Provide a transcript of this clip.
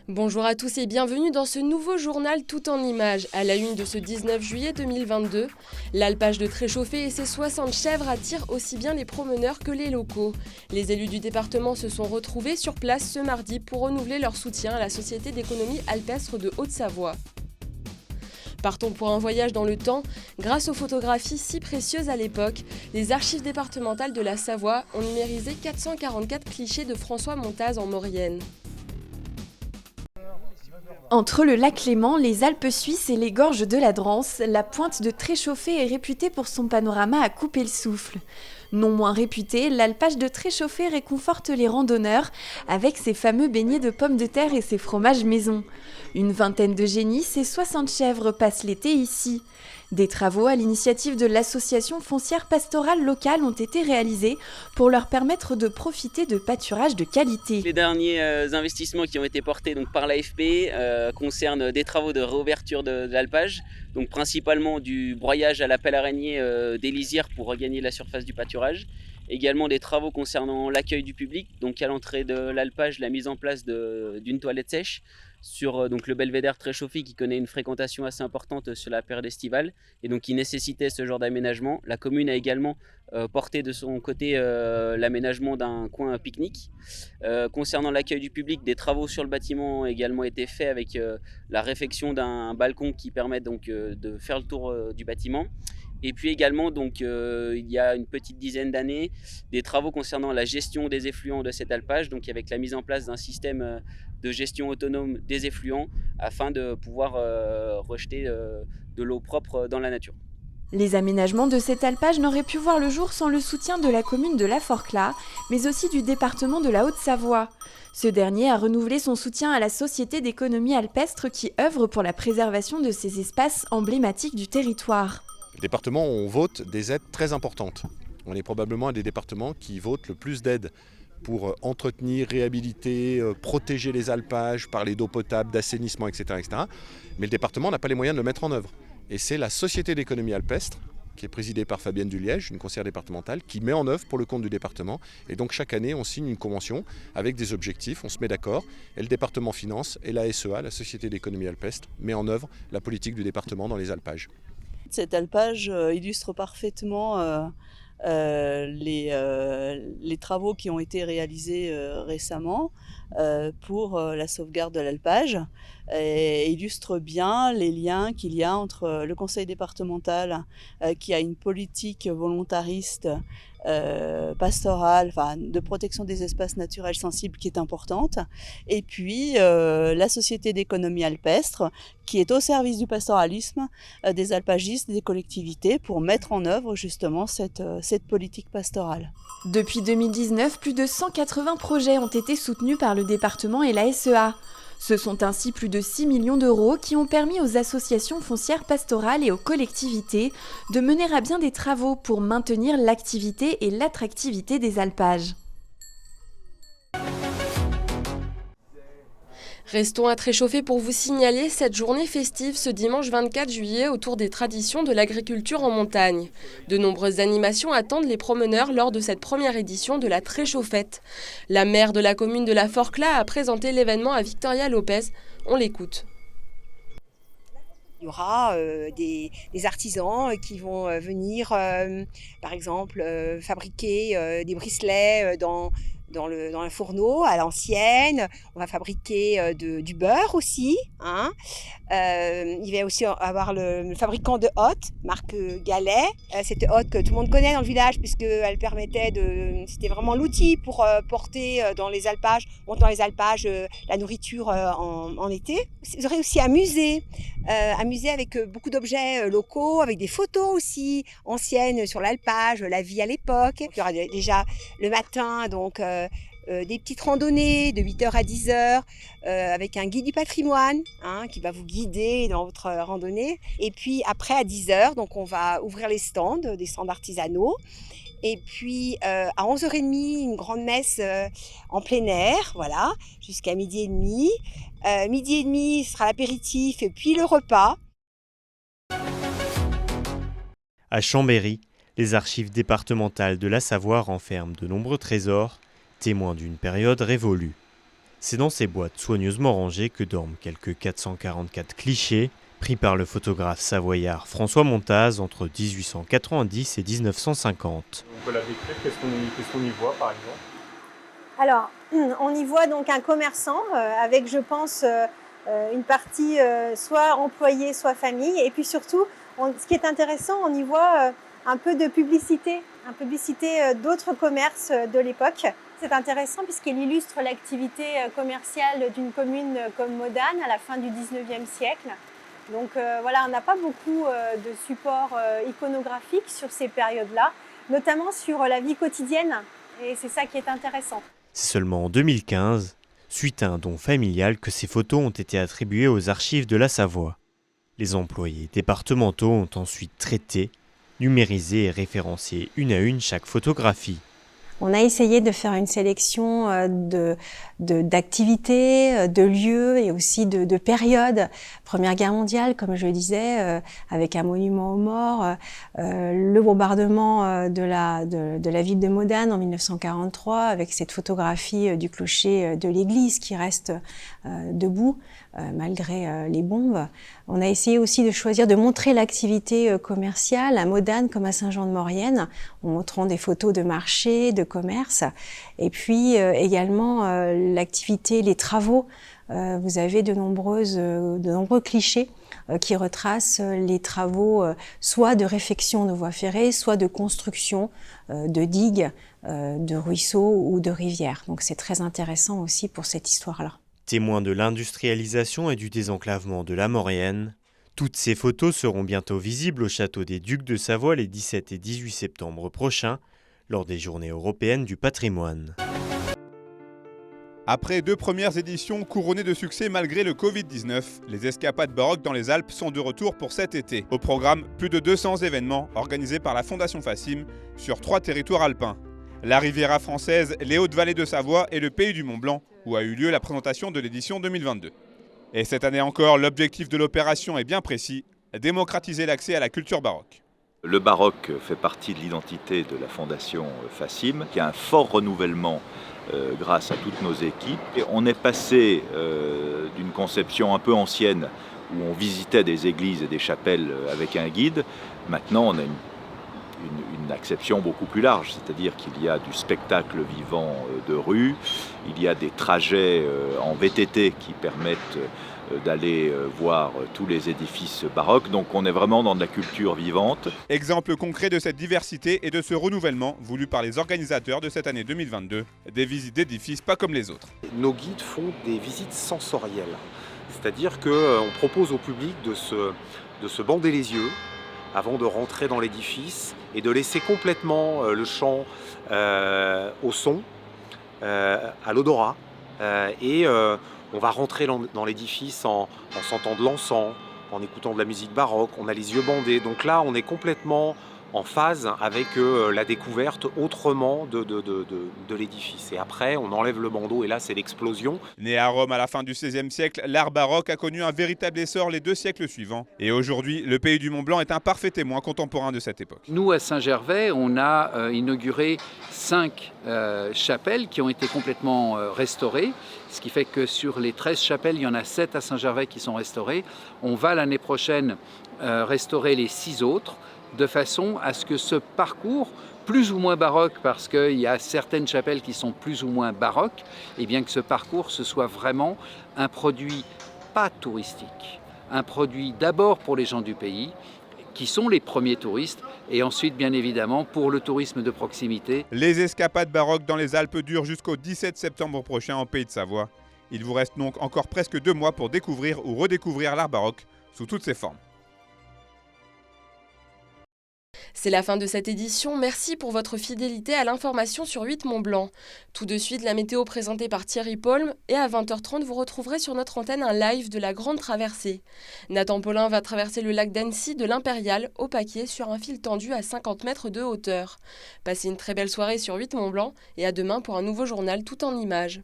Bonjour à tous et bienvenue dans ce nouveau journal tout en images. À la une de ce 19 juillet 2022, l'alpage de Tréchauffé et ses 60 chèvres attirent aussi bien les promeneurs que les locaux. Les élus du département se sont retrouvés sur place ce mardi pour renouveler leur soutien à la Société d'économie alpestre de Haute-Savoie. Partons pour un voyage dans le temps. Grâce aux photographies si précieuses à l'époque, les archives départementales de la Savoie ont numérisé 444 clichés de François Montaz en Maurienne. Entre le lac Léman, les Alpes suisses et les gorges de la Drance, la pointe de Tréchauffé est réputée pour son panorama à couper le souffle. Non moins réputé, l'alpage de Tréchauffé réconforte les randonneurs avec ses fameux beignets de pommes de terre et ses fromages maison. Une vingtaine de génisses et 60 chèvres passent l'été ici. Des travaux à l'initiative de l'association foncière pastorale locale ont été réalisés pour leur permettre de profiter de pâturages de qualité. Les derniers investissements qui ont été portés donc, par l'AFP concernent des travaux de réouverture de l'alpage, donc principalement du broyage à la pelle araignée des lisières pour regagner la surface du pâturage. Également des travaux concernant l'accueil du public, donc à l'entrée de l'alpage, la mise en place d'une toilette sèche sur donc, le belvédère Tréchauffé qui connaît une fréquentation assez importante sur la période estivale et donc qui nécessitait ce genre d'aménagement. La commune a également porté de son côté l'aménagement d'un coin pique-nique. Concernant l'accueil du public, des travaux sur le bâtiment ont également été faits avec la réfection d'un balcon qui permet donc de faire le tour du bâtiment. Et puis également, donc, il y a une petite dizaine d'années, des travaux concernant la gestion des effluents de cet alpage, donc avec la mise en place d'un système de gestion autonome des effluents afin de pouvoir rejeter de l'eau propre dans la nature. Les aménagements de cet alpage n'auraient pu voir le jour sans le soutien de la commune de La Forclaz, mais aussi du département de la Haute-Savoie. Ce dernier a renouvelé son soutien à la Société d'économie alpestre qui œuvre pour la préservation de ces espaces emblématiques du territoire. Le département, on vote des aides très importantes. On est probablement un des départements qui vote le plus d'aides pour entretenir, réhabiliter, protéger les alpages, parler d'eau potable, d'assainissement, etc., etc. Mais le département n'a pas les moyens de le mettre en œuvre. Et c'est la Société d'économie alpestre, qui est présidée par Fabienne Duliège, une conseillère départementale, qui met en œuvre pour le compte du département. Et donc chaque année, on signe une convention avec des objectifs, on se met d'accord, et le département finance, et la SEA, la Société d'économie alpestre, met en œuvre la politique du département dans les alpages. Cet alpage illustre parfaitement les travaux qui ont été réalisés récemment pour la sauvegarde de l'alpage et illustre bien les liens qu'il y a entre le conseil départemental qui a une politique volontariste pastorale, de protection des espaces naturels sensibles qui est importante, et puis la Société d'économie alpestre qui est au service du pastoralisme, des alpagistes, des collectivités pour mettre en œuvre justement cette politique pastorale. Depuis 2019, plus de 180 projets ont été soutenus par le département et la SEA. Ce sont ainsi plus de 6 millions d'euros qui ont permis aux associations foncières pastorales et aux collectivités de mener à bien des travaux pour maintenir l'activité et l'attractivité des alpages. Restons à Tréchauffé pour vous signaler cette journée festive ce dimanche 24 juillet autour des traditions de l'agriculture en montagne. De nombreuses animations attendent les promeneurs lors de cette première édition de la Tréchauffette. La maire de la commune de La Forclaz a présenté l'événement à Victoria Lopez. On l'écoute. Il y aura des artisans qui vont venir, par exemple, fabriquer des bricelets dans un fourneau à l'ancienne. On va fabriquer du beurre aussi. Il va aussi avoir le fabricant de hottes, marque Galet. Cette hotte que tout le monde connaît dans le village puisqu'elle permettait c'était vraiment l'outil pour porter dans les alpages, monter dans les alpages la nourriture en été. Vous aurez aussi un musée avec beaucoup d'objets locaux, avec des photos aussi anciennes sur l'alpage, la vie à l'époque. Il y aura déjà le matin donc des petites randonnées de 8h à 10h avec un guide du patrimoine qui va vous guider dans votre randonnée. Et puis après à 10h, donc on va ouvrir les stands, des stands artisanaux. Et puis à 11h30, une grande messe en plein air, voilà, jusqu'à midi et demi. Midi et demi, ce sera l'apéritif et puis le repas. À Chambéry, les archives départementales de la Savoie renferment de nombreux trésors, témoins d'une période révolue. C'est dans ces boîtes soigneusement rangées que dorment quelques 444 clichés pris par le photographe savoyard François Montaz entre 1890 et 1950. On peut la décrire, qu'est-ce qu'on y voit par exemple? Alors, on y voit donc un commerçant avec, je pense, une partie soit employé, soit famille. Et puis surtout, ce qui est intéressant, on y voit un peu de publicité d'autres commerces de l'époque. C'est intéressant puisqu'il illustre l'activité commerciale d'une commune comme Modane à la fin du 19e siècle. Donc voilà, on n'a pas beaucoup de supports iconographiques sur ces périodes-là, notamment sur la vie quotidienne. Et c'est ça qui est intéressant. C'est seulement en 2015, suite à un don familial, que ces photos ont été attribuées aux archives de la Savoie. Les employés départementaux ont ensuite traité, numérisé et référencé une à une chaque photographie. On a essayé de faire une sélection d'activités, de lieux et aussi de périodes. Première Guerre mondiale, comme je le disais, avec un monument aux morts, le bombardement de la ville de Modane en 1943, avec cette photographie du clocher de l'église qui reste debout malgré les bombes. On a essayé aussi de choisir de montrer l'activité commerciale à Modane comme à Saint-Jean-de-Maurienne, en montrant des photos de marché, de commerce, et puis également l'activité, les travaux. Vous avez de nombreux clichés qui retracent les travaux soit de réfection de voies ferrées, soit de construction de digues, de ruisseaux ou de rivières. Donc c'est très intéressant aussi pour cette histoire-là. Témoins de l'industrialisation et du désenclavement de la Maurienne, toutes ces photos seront bientôt visibles au château des Ducs de Savoie les 17 et 18 septembre prochains, lors des Journées européennes du patrimoine. Après 2 premières éditions couronnées de succès malgré le Covid-19, les escapades baroques dans les Alpes sont de retour pour cet été. Au programme, plus de 200 événements organisés par la Fondation Fassim sur 3 territoires alpins. La Riviera française, les Hautes-Vallées de Savoie et le Pays du Mont-Blanc, où a eu lieu la présentation de l'édition 2022. Et cette année encore, l'objectif de l'opération est bien précis, démocratiser l'accès à la culture baroque. Le baroque fait partie de l'identité de la Fondation Fassim, qui a un fort renouvellement grâce à toutes nos équipes. Et on est passé d'une conception un peu ancienne, où on visitait des églises et des chapelles avec un guide. Maintenant, on a une acception beaucoup plus large, c'est-à-dire qu'il y a du spectacle vivant de rue, il y a des trajets en VTT qui permettent d'aller voir tous les édifices baroques, donc on est vraiment dans de la culture vivante. Exemple concret de cette diversité et de ce renouvellement voulu par les organisateurs de cette année 2022, des visites d'édifices pas comme les autres. Nos guides font des visites sensorielles, c'est-à-dire qu'on propose au public de se bander les yeux avant de rentrer dans l'édifice et de laisser complètement le champ au son, à l'odorat. On va rentrer dans l'édifice en sentant de l'encens, en écoutant de la musique baroque, on a les yeux bandés. Donc là, on est complètement en phase avec la découverte autrement de l'édifice. Et après, on enlève le bandeau et là, c'est l'explosion. Né à Rome à la fin du XVIe siècle, l'art baroque a connu un véritable essor les 2 siècles suivants. Et aujourd'hui, le Pays du Mont-Blanc est un parfait témoin contemporain de cette époque. Nous, à Saint-Gervais, on a inauguré 5 chapelles qui ont été complètement restaurées. Ce qui fait que sur les 13 chapelles, il y en a 7 à Saint-Gervais qui sont restaurées. On va l'année prochaine restaurer les 6 autres, de façon à ce que ce parcours, plus ou moins baroque, parce qu'il y a certaines chapelles qui sont plus ou moins baroques, et bien que ce parcours, ce soit vraiment un produit pas touristique, un produit d'abord pour les gens du pays, qui sont les premiers touristes, et ensuite, bien évidemment, pour le tourisme de proximité. Les escapades baroques dans les Alpes durent jusqu'au 17 septembre prochain en Pays de Savoie. Il vous reste donc encore presque 2 mois pour découvrir ou redécouvrir l'art baroque sous toutes ses formes. C'est la fin de cette édition, merci pour votre fidélité à l'information sur 8 Mont-Blanc. Tout de suite, la météo présentée par Thierry Paulme et à 20h30, vous retrouverez sur notre antenne un live de la Grande Traversée. Nathan Paulin va traverser le lac d'Annecy de l'Impérial au Paquier sur un fil tendu à 50 mètres de hauteur. Passez une très belle soirée sur 8 Mont-Blanc et à demain pour un nouveau journal tout en images.